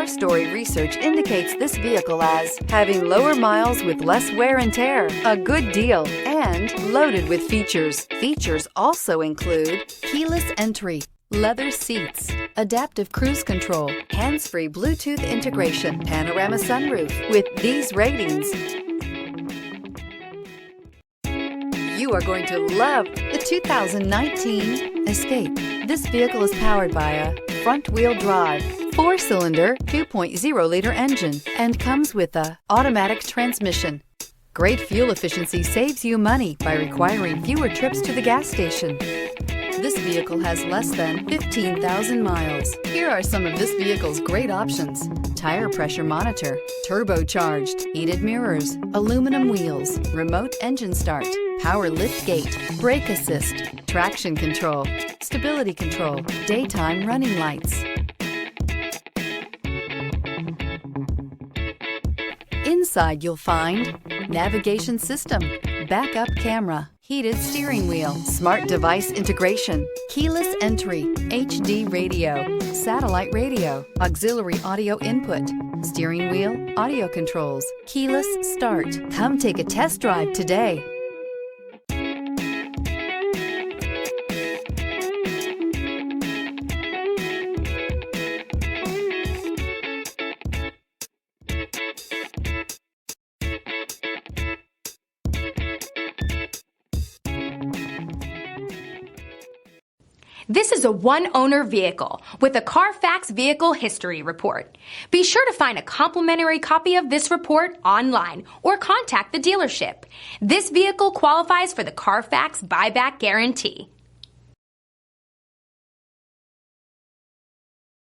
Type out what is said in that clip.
4-story research indicates this vehicle as having lower miles with less wear and tear, a good deal, and loaded with features. Features also include keyless entry, leather seats, adaptive cruise control, hands-free Bluetooth integration, panorama sunroof. With these ratings, you are going to love the 2019 Escape. This vehicle is powered by a front-wheel drive, 4-cylinder, 2.0-liter engine, and comes with a automatic transmission. Great fuel efficiency saves you money by requiring fewer trips to the gas station. This vehicle has less than 15,000 miles. Here are some of this vehicle's great options: tire pressure monitor, turbocharged, heated mirrors, aluminum wheels, remote engine start, power lift gate, brake assist, traction control, stability control, daytime running lights. Inside you'll find navigation system, backup camera, heated steering wheel, smart device integration, keyless entry, HD radio, satellite radio, auxiliary audio input, steering wheel audio controls, keyless start. Come take a test drive today. This is a one-owner vehicle with a Carfax Vehicle History Report. Be sure to find a complimentary copy of this report online or contact the dealership. This vehicle qualifies for the Carfax Buyback Guarantee.